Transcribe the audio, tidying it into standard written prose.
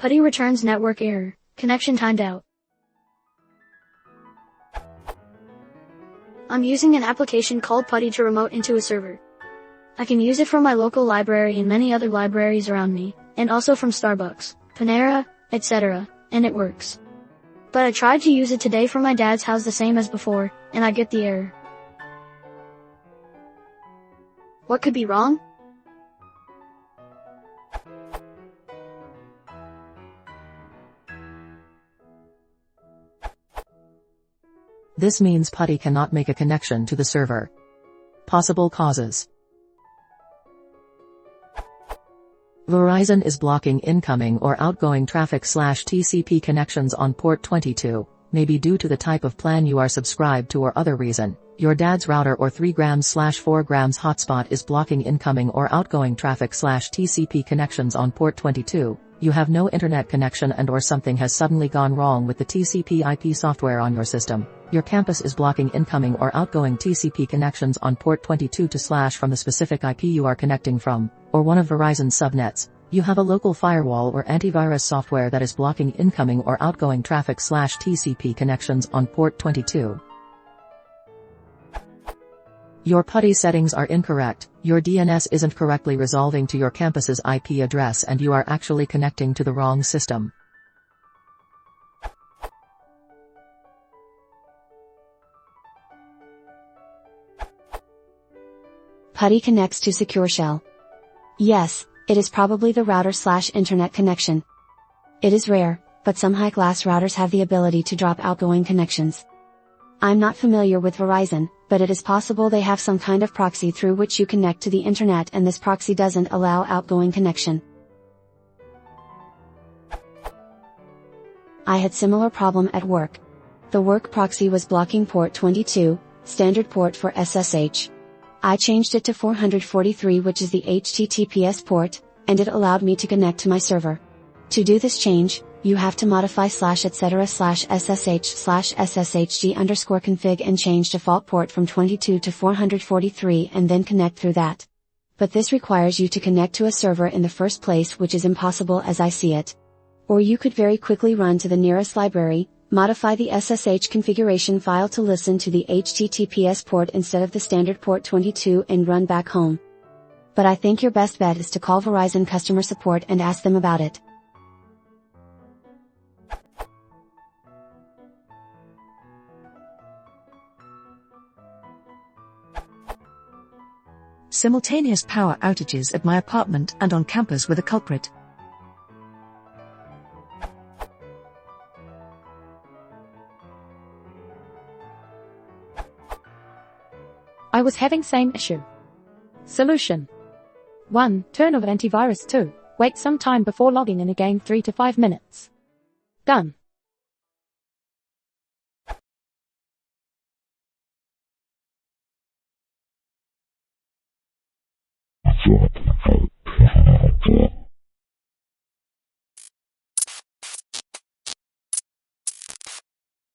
PuTTY returns network error. Connection timed out. I'm using an application called PuTTY to remote into a server. I can use it from my local library and many other libraries around me, and also from Starbucks, Panera, etc., and it works. But I tried to use it today from my dad's house the same as before, and I get the error. What could be wrong? This means PuTTY cannot make a connection to the server. Possible causes. Verizon is blocking incoming or outgoing traffic/TCP connections on port 22, maybe due to the type of plan you are subscribed to or other reason. Your dad's router or 3 grams/4 grams hotspot is blocking incoming or outgoing traffic/TCP connections on port 22. You have no internet connection and or something has suddenly gone wrong with the TCP/IP software on your system. Your campus is blocking incoming or outgoing TCP connections on port 22 to / from the specific IP you are connecting from, or one of Verizon's subnets. You have a local firewall or antivirus software that is blocking incoming or outgoing traffic/TCP connections on port 22. Your PuTTY settings are incorrect, your DNS isn't correctly resolving to your campus's IP address and you are actually connecting to the wrong system. PuTTY connects to Secure Shell. Yes, it is probably the router/internet connection. It is rare, but some high-class routers have the ability to drop outgoing connections. I'm not familiar with Verizon, but it is possible they have some kind of proxy through which you connect to the internet and this proxy doesn't allow outgoing connection. I had similar problem at work. The work proxy was blocking port 22, standard port for SSH. I changed it to 443, which is the HTTPS port, and it allowed me to connect to my server. To do this change, you have to modify /etc/ssh/sshg_config and change default port from 22 to 443 and then connect through that. But this requires you to connect to a server in the first place, which is impossible as I see it. Or you could very quickly run to the nearest library, modify the SSH configuration file to listen to the HTTPS port instead of the standard port 22 and run back home. But I think your best bet is to call Verizon customer support and ask them about it. Simultaneous power outages at my apartment and on campus were the culprit. I was having same issue. Solution. 1. Turn off antivirus. 2. Wait some time before logging in again, 3 to 5 minutes. Done. Sonata.